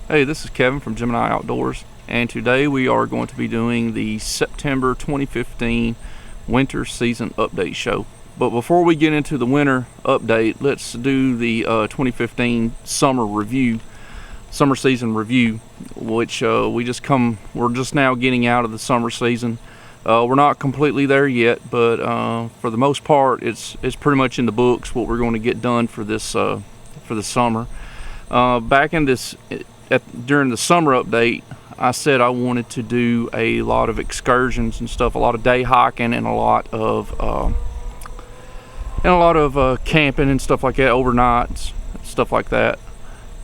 Hey, this is Kevin from Gemini Outdoors, and today we are going to be doing the September 2015 winter season update show. But before we get into the winter update, let's do the 2015 summer season review, which we're just now getting out of the summer season. We're not completely there yet, but for the most part, it's pretty much in the books what we're going to get done for this for the summer. During the summer update, I said I wanted to do a lot of excursions and stuff, a lot of day hiking, and a lot of camping and stuff like that, overnights, stuff like that.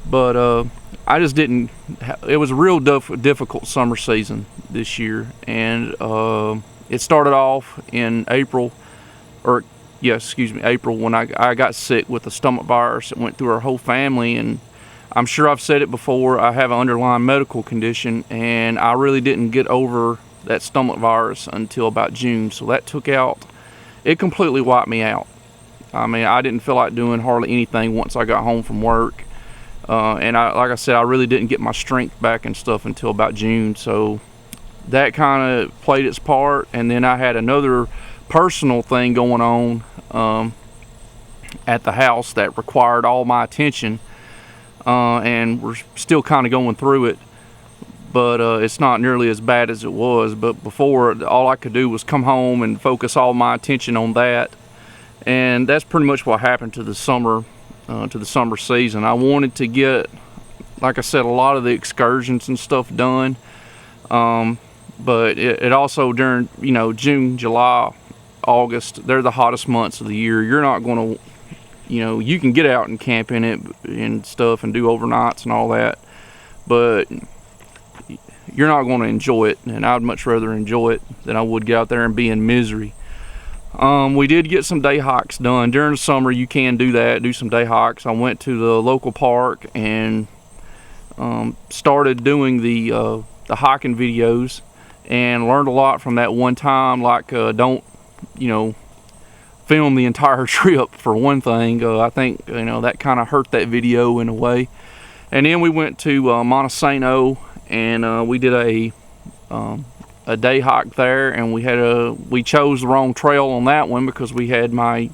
But I just didn't. It was a real difficult summer season this year, and it started off in April, April, when I got sick with the stomach virus. It went through our whole family, and I'm sure I've said it before, I have an underlying medical condition, and I really didn't get over that stomach virus until about June. So that it completely wiped me out. I mean, I didn't feel like doing hardly anything once I got home from work. And like I said, I really didn't get my strength back and stuff until about June. So that kind of played its part. And then I had another personal thing going on at the house that required all my attention. And we're still kind of going through it, but it's not nearly as bad as it was. But before, all I could do was come home and focus all my attention on that, and that's pretty much what happened to the summer season. I wanted to get, like I said, a lot of the excursions and stuff done, but it also during June, July, August, they're the hottest months of the year. You're not going to you can get out and camp in it and stuff and do overnights and all that, but you're not going to enjoy it, and I'd much rather enjoy it than I would get out there and be in misery. We did get some day hikes done. During the summer, you can do some day hikes. I went to the local park and started doing the hiking videos, and learned a lot from that one time. Like, don't film the entire trip, for one thing. I think that kind of hurt that video in a way. And then we went to Montesano, and we did a day hike there, and we chose the wrong trail on that one because we had my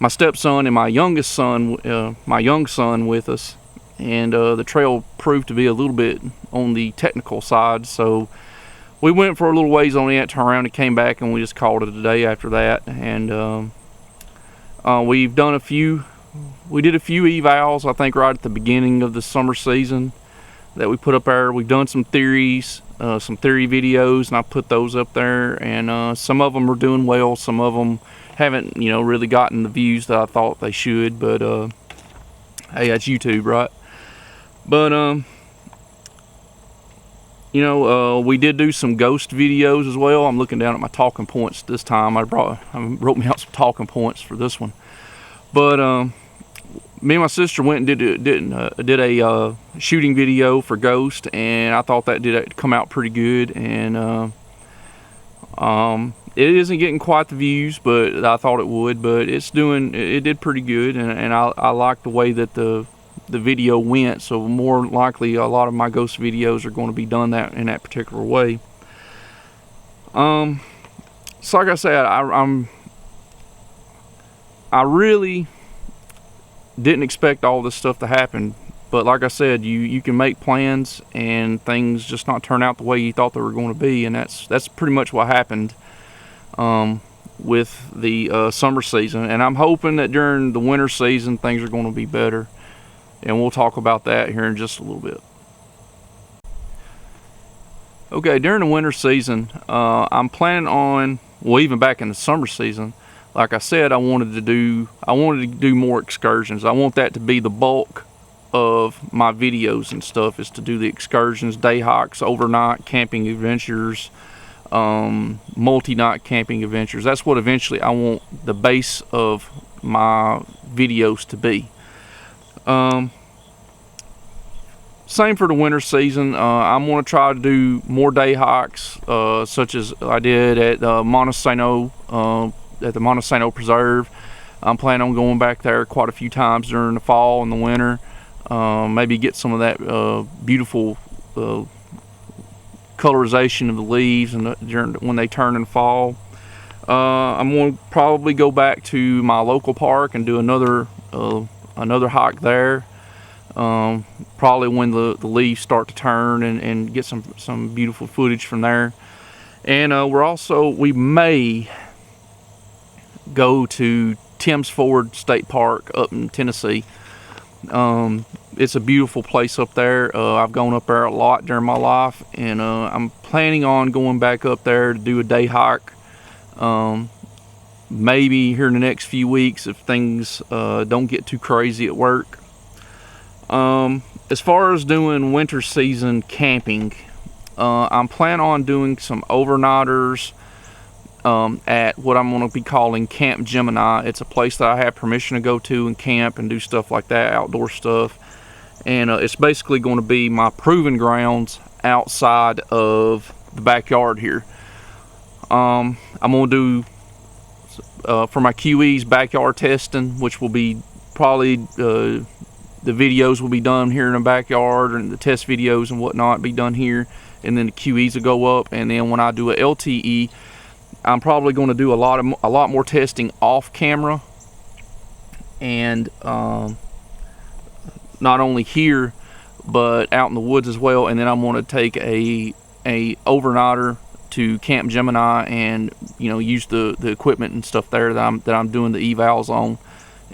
stepson and my young son with us, and the trail proved to be a little bit on the technical side. So we went for a little ways on it, turned around and came back, and we just called it a day after that. And we did a few evals, I think, right at the beginning of the summer season that we put up there. We've done some theory videos, and I put those up there, and some of them are doing well, some of them haven't really gotten the views that I thought they should, but hey, that's YouTube, right? But we did do some ghost videos as well. I'm looking down at my talking points this time. I wrote me out some talking points for this one. But me and my sister went and did a shooting video for ghost, and I thought that did come out pretty good. And it isn't getting quite the views, but I thought it would. But it did pretty good, and I like the way that the video went. So more likely a lot of my ghost videos are going to be done in that particular way. So like I said, I really didn't expect all this stuff to happen, but like I said, you can make plans and things just not turn out the way you thought they were going to be, and that's pretty much what happened with the summer season. And I'm hoping that during the winter season things are going to be better, and we'll talk about that here in just a little bit. Okay, during the winter season, I'm planning on, even back in the summer season, like I said, I wanted to do more excursions. I want that to be the bulk of my videos and stuff, is to do the excursions, day hikes, overnight camping adventures, multi-night camping adventures. That's what eventually I want the base of my videos to be. Same for the winter season. I'm going to try to do more day hikes, such as I did at Montesano, at the Montesano Preserve. I'm planning on going back there quite a few times during the fall and the winter. maybe get some of that beautiful colorization of the leaves and when they turn in fall. I'm going to probably go back to my local park and do another hike there. Probably when the leaves start to turn, and get some beautiful footage from there. And we may go to Tim's Ford State Park up in Tennessee. It's a beautiful place up there. I've gone up there a lot during my life, and I'm planning on going back up there to do a day hike. Maybe here in the next few weeks if things don't get too crazy at work. As far as doing winter season camping, I'm planning on doing some overnighter's at what I'm going to be calling Camp Gemini. It's a place that I have permission to go to and camp and do stuff like that, outdoor stuff. And it's basically going to be my proving grounds outside of the backyard here. I'm going to do for my QE's backyard testing, which will be probably the videos will be done here in the backyard, and the test videos and whatnot be done here, and then the QE's will go up. And then when I do a LTE, I'm probably going to do a lot more testing off camera, and not only here but out in the woods as well. And then I'm going to take a overnighter to Camp Gemini and use the equipment and stuff there that I'm doing the evals on,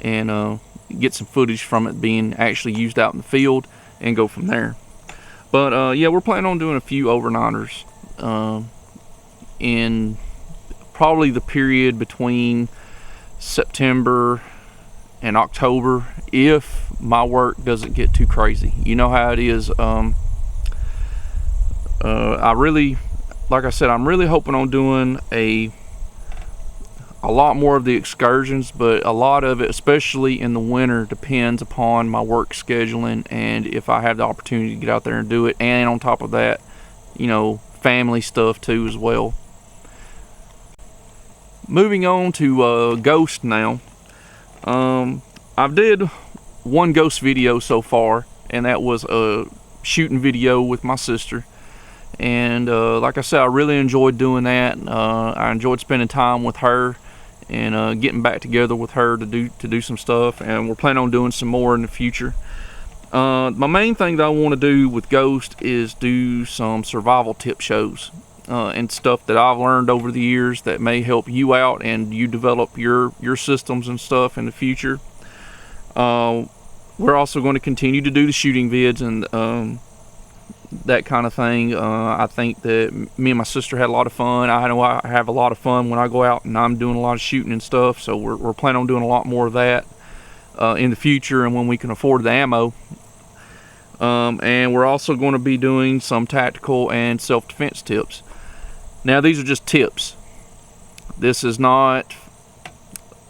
and get some footage from it being actually used out in the field and go from there. But yeah, we're planning on doing a few overnighters in probably the period between September and October, if my work doesn't get too crazy. You know how it is. Like I said, I'm really hoping on doing a lot more of the excursions, but a lot of it, especially in the winter, depends upon my work scheduling and if I have the opportunity to get out there and do it. And on top of that, family stuff too as well. Moving on to ghost now. I've did one ghost video so far, and that was a shooting video with my sister. And like I said, I really enjoyed doing that. I enjoyed spending time with her and getting back together with her to do some stuff, and we're planning on doing some more in the future. My main thing that I want to do with Ghost is do some survival tip shows and stuff that I've learned over the years that may help you out and you develop your systems and stuff in the future. We're also going to continue to do the shooting vids and that kind of thing. I think that me and my sister had a lot of fun. I know I have a lot of fun when I go out and I'm doing a lot of shooting and stuff, so we're planning on doing a lot more of that in the future and when we can afford the ammo. And we're also going to be doing some tactical and self-defense tips. Now, these are just tips. This is not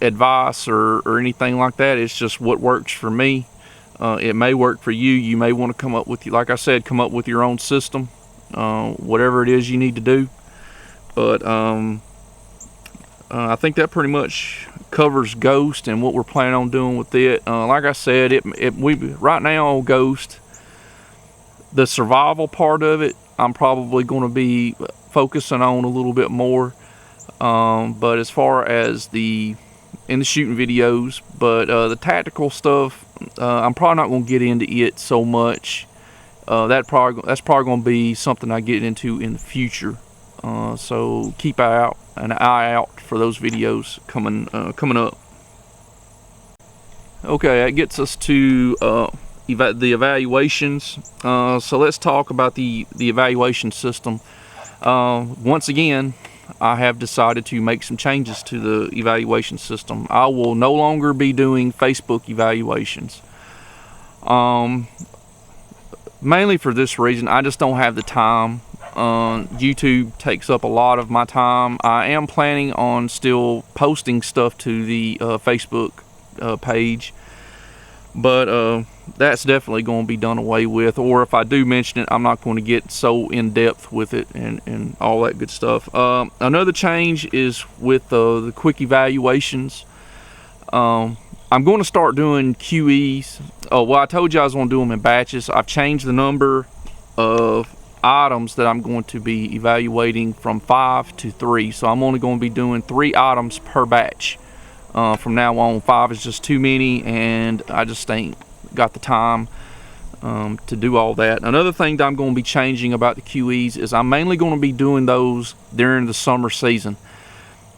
advice or anything like that. It's just what works for me. It may work for you. You may want to come up with, like I said, come up with your own system, whatever it is you need to do. But I think that pretty much covers Ghost and what we're planning on doing with it. Like I said, we right now on Ghost, the survival part of it, I'm probably going to be focusing on a little bit more. But as far as in the shooting videos, but the tactical stuff, I'm probably not going to get into it so much. That's probably going to be something I get into in the future. So keep an eye out for those videos coming up. Okay, that gets us to the evaluations. So let's talk about the evaluation system. Once again, I have decided to make some changes to the evaluation system. I will no longer be doing Facebook evaluations. Mainly for this reason, I just don't have the time. YouTube takes up a lot of my time. I am planning on still posting stuff to the Facebook page, but that's definitely going to be done away with. Or if I do mention it, I'm not going to get so in depth with it and all that good stuff. Another change is with the quick evaluations. I'm going to start doing QEs. Oh, well, I told you I was going to do them in batches. I've changed the number of items that I'm going to be evaluating from 5 to 3. So I'm only going to be doing 3 items per batch. From now on, 5 is just too many, and I just ain't got the time to do all that. Another thing that I'm going to be changing about the QEs is I'm mainly going to be doing those during the summer season.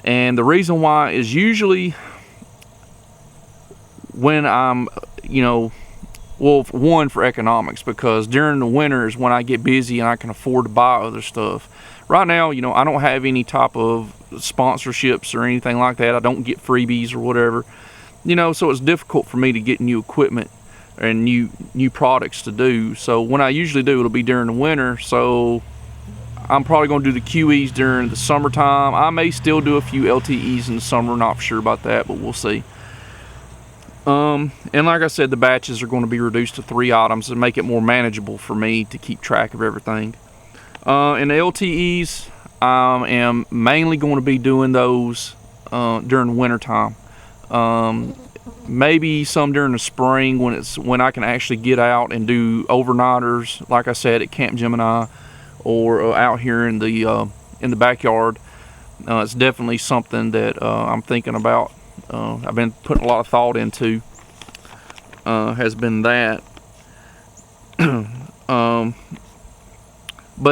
And the reason why is usually when I'm, well, one, for economics, because during the winter is when I get busy and I can afford to buy other stuff. Right now, I don't have any type of sponsorships or anything like that. I don't get freebies or whatever, so it's difficult for me to get new equipment and new products to do. So when I usually do, it'll be during the winter. So I'm probably going to do the QEs during the summertime. I may still do a few LTEs in the summer, not sure about that, but we'll see. And like I said, the batches are going to be reduced to 3 items to make it more manageable for me to keep track of everything. In the LTEs, I am mainly going to be doing those during the winter time. Maybe some during the spring when I can actually get out and do overnighters, like I said, at Camp Gemini, or out here in the backyard. It's definitely something that I'm thinking about. I've been putting a lot of thought into. Has been that. But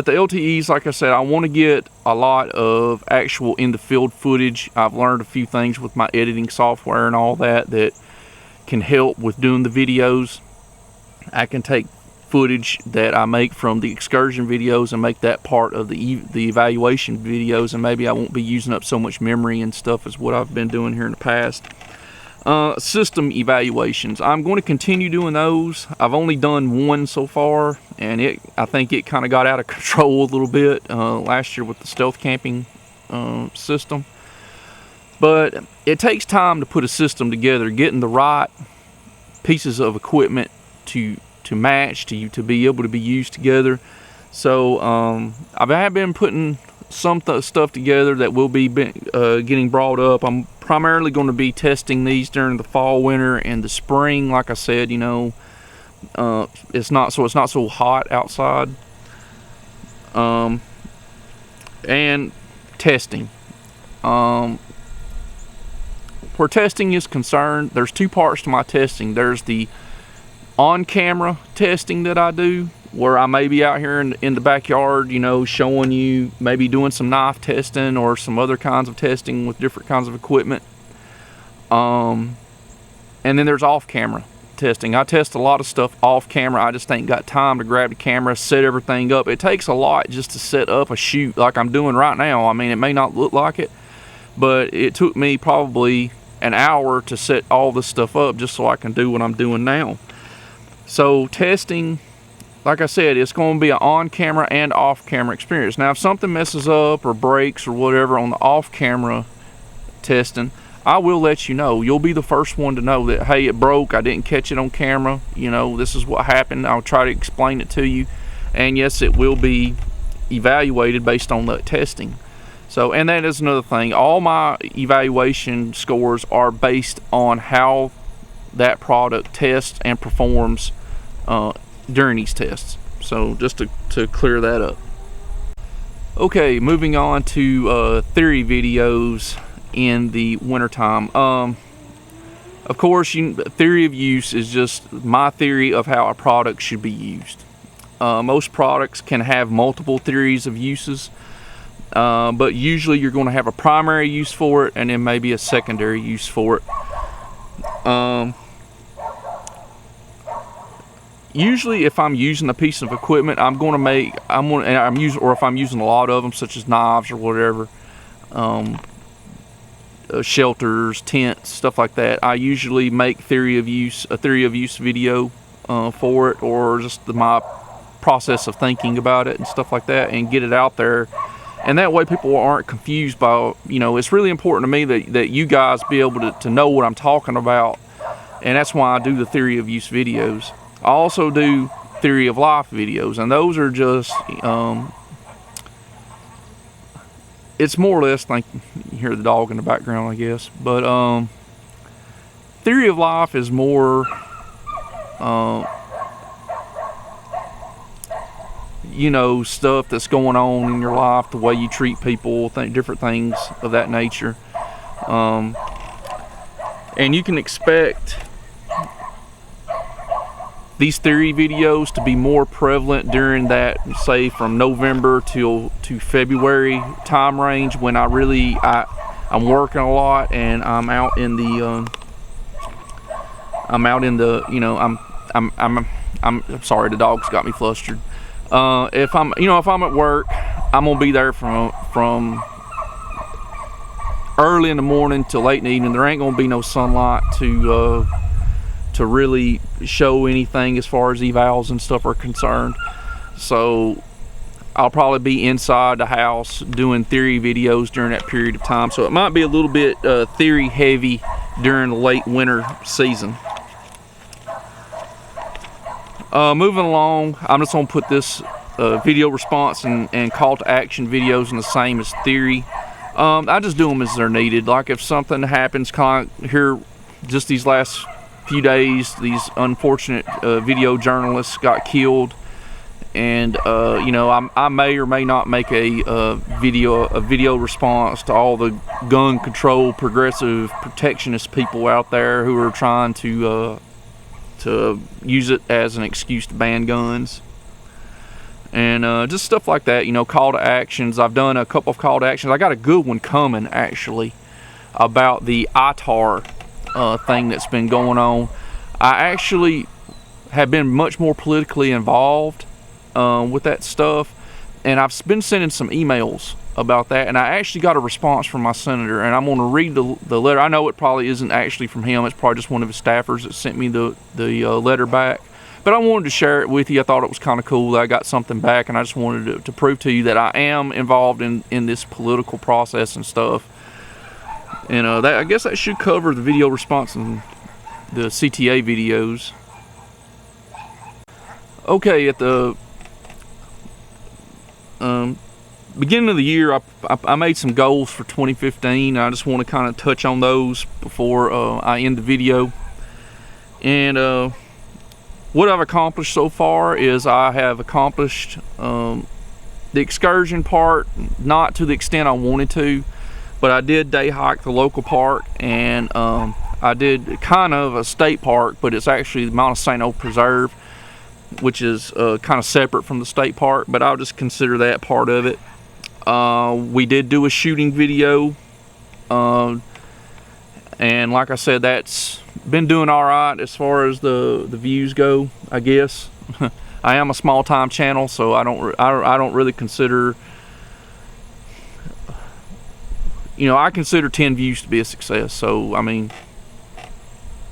the LTEs, like I said, I want to get a lot of actual in the field footage. I've learned a few things with my editing software and all that can help with doing the videos. I can take footage that I make from the excursion videos and make that part of the evaluation videos, and maybe I won't be using up so much memory and stuff as what I've been doing here in the past. System evaluations, I'm going to continue doing those. I've only done one so far, and I think it kind of got out of control a little bit last year with the stealth camping system. But it takes time to put a system together, getting the right pieces of equipment to match, to be able to be used together. So I have been putting some stuff together that will be getting brought up. I'm primarily going to be testing these during the fall, winter, and the spring. Like I said, it's not so hot outside. And testing. Where testing is concerned, there's 2 parts to my testing. There's the on-camera testing that I do, where I may be out here in the backyard, showing you, maybe doing some knife testing or some other kinds of testing with different kinds of equipment. And then there's off-camera testing. I test a lot of stuff off-camera. I just ain't got time to grab the camera, set everything up. It takes a lot just to set up a shoot like I'm doing right now. I mean, it may not look like it, but it took me probably an hour to set all this stuff up just so I can do what I'm doing now. So testing, like I said, it's going to be an on-camera and off-camera experience. Now, if something messes up or breaks or whatever on the off-camera testing, I will let you know. You'll be the first one to know that, hey, it broke. I didn't catch it on camera. This is what happened. I'll try to explain it to you. And yes, it will be evaluated based on that testing. So, and that is another thing. All my evaluation scores are based on how that product tests and performs during these tests. So just to clear that up. Okay, moving on to theory videos in the wintertime. Of course, theory of use is just my theory of how a product should be used. Most products can have multiple theories of uses, but usually you're going to have a primary use for it and then maybe a secondary use for it. Usually, if I'm using a piece of equipment, or if I'm using a lot of them, such as knives or whatever, shelters, tents, stuff like that, I usually make a theory of use video for it, or just my process of thinking about it and stuff like that, and get it out there. And that way people aren't confused by, it's really important to me that you guys be able to know what I'm talking about. And that's why I do the theory of use videos. I also do theory of life videos, and those are just, it's more or less like you hear the dog in the background, I guess. But theory of life is more, you know, stuff that's going on in your life, the way you treat people, different things of that nature. And you can expect these theory videos to be more prevalent during that, say, from November to February time range, when I'm working a lot and I'm out in the you know, I'm sorry, the dog's got me flustered. If I'm at work, I'm gonna be there from early in the morning till late in the evening. There ain't gonna be no sunlight to really show anything as far as evals and stuff are concerned. So I'll probably be inside the house doing theory videos during that period of time. So it might be a little bit theory heavy during the late winter season. Moving along, I'm just gonna put this video response and call to action videos in the same as theory. I just do them as they're needed. Like if something happens, kind of here just these last few days, these unfortunate video journalists got killed, and you know, I may or may not make a video response to all the gun control, progressive, protectionist people out there who are trying to use it as an excuse to ban guns. And just stuff like that, you know, call to actions. I've done a couple of call to actions. I got a good one coming, actually, about the ITAR thing that's been going on. I actually have been much more politically involved with that stuff, and I've been sending some emails about that, and I actually got a response from my senator, and I'm going to read the letter. I know it probably isn't actually from him. It's probably just one of his staffers that sent me the letter back. But I wanted to share it with you. I thought it was kind of cool that I got something back, and I just wanted to prove to you that I am involved in this political process and stuff. And I guess that should cover the video response and the CTA videos. Okay, at the beginning of the year, I made some goals for 2015. I just want to kind of touch on those before I end the video. And what I've accomplished so far is I have accomplished the excursion part, not to the extent I wanted to, but I did day hike the local park, and I did kind of a state park, but it's actually the Mount St. Old Preserve, which is kind of separate from the state park, but I'll just consider that part of it. We did do a shooting video, and like I said, that's been doing all right as far as the views go, I guess. I am a small time channel, so I don't really consider, you know, I consider 10 views to be a success. So I mean,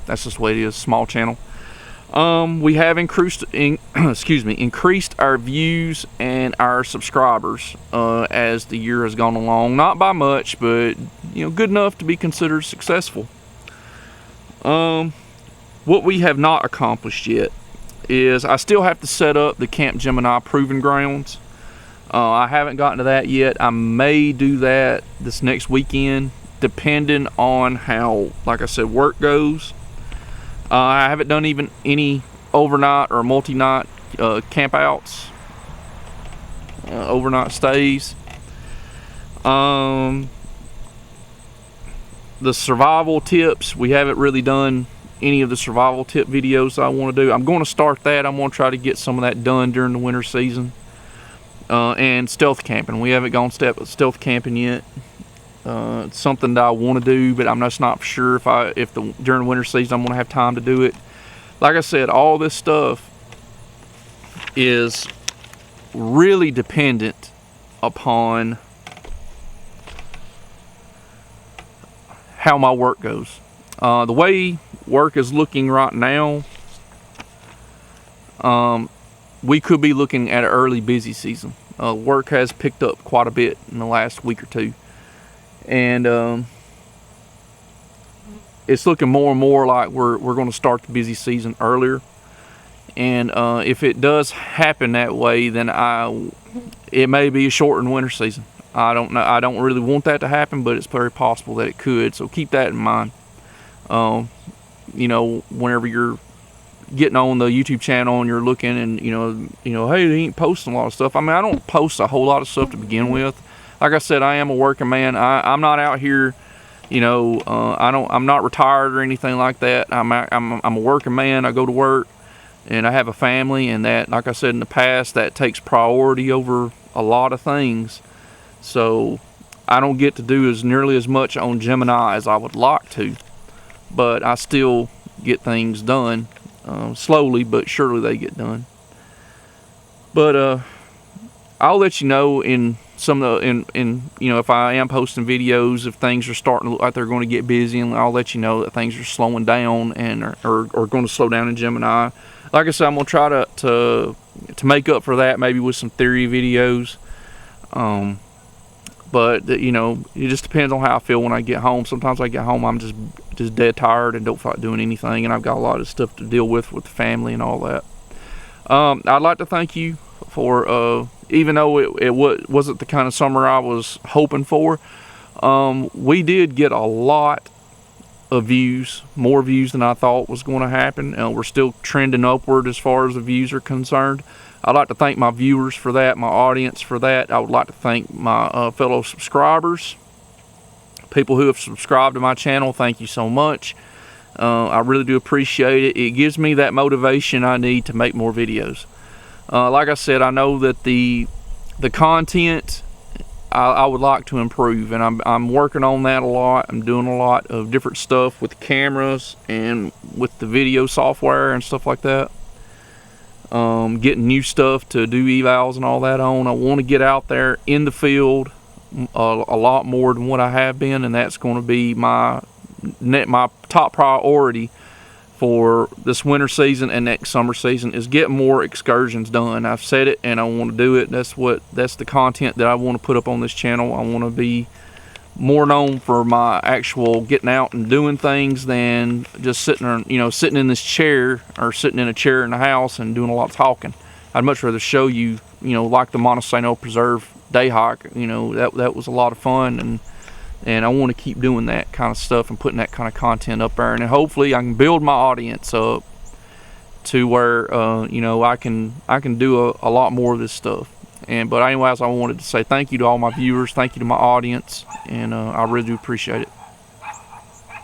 that's just the way it is, small channel. We have increased our views and our subscribers as the year has gone along. Not by much, but you know, good enough to be considered successful. What we have not accomplished yet is I still have to set up the Camp Gemini Proving Grounds. I haven't gotten to that yet. I may do that this next weekend, depending on how, like I said, work goes. I haven't done even any overnight or multi-night campouts, overnight stays. The survival tips, we haven't really done any of the survival tip videos I want to do. I'm going to start that. I'm going to try to get some of that done during the winter season. And stealth camping, we haven't gone stealth camping yet. It's something that I want to do, but I'm just not sure if during the winter season I'm going to have time to do it. Like I said, all this stuff is really dependent upon how my work goes. The way work is looking right now, we could be looking at an early busy season. Work has picked up quite a bit in the last week or two, and it's looking more and more like we're going to start the busy season earlier. And if it does happen that way, then it may be a shortened winter season. I don't know. I don't really want that to happen, but it's very possible that it could. So keep that in mind. whenever you're getting on the YouTube channel and you're looking and hey, they ain't posting a lot of stuff. I mean, I don't post a whole lot of stuff to begin with. Like I said, I am a working man. I'm not out here, I'm not retired or anything like that. I'm a working man. I go to work and I have a family, and that, like I said in the past, that takes priority over a lot of things. So I don't get to do as nearly as much on Gemini as I would like to, but I still get things done. Slowly but surely they get done. But I'll let you know in some of the, if I am posting videos, if things are starting to look like they're going to get busy, and I'll let you know that things are slowing down and are going to slow down in Gemini. Like I said, I'm going to try to make up for that, maybe with some theory videos. But it just depends on how I feel when I get home. Sometimes I get home, I'm just dead tired and don't feel like doing anything, and I've got a lot of stuff to deal with the family and all that. I'd like to thank you for, even though it wasn't the kind of summer I was hoping for, we did get a lot of views, more views than I thought was going to happen. We're still trending upward as far as the views are concerned. I'd like to thank my viewers for that, my audience for that. I would like to thank my fellow subscribers, people who have subscribed to my channel. Thank you so much. I really do appreciate it. It gives me that motivation I need to make more videos. Like I said, I know that the content I would like to improve, and I'm working on that a lot. I'm doing a lot of different stuff with the cameras and with the video software and stuff like that. Getting new stuff to do evals and all that on. I want to get out there in the field a lot more than what I have been, and that's going to be my top priority for this winter season and next summer season, is get more excursions done. I've said it and I want to do it. That's the content that I want to put up on this channel. I want to be more known for my actual getting out and doing things than just sitting in this chair, or sitting in a chair in the house and doing a lot of talking. I'd much rather show you, like the Montesano Preserve day hike. That was a lot of fun, and I want to keep doing that kind of stuff and putting that kind of content up there, and hopefully I can build my audience up to where I can do a lot more of this stuff. But anyways, I wanted to say thank you to all my viewers, thank you to my audience, and I really do appreciate it.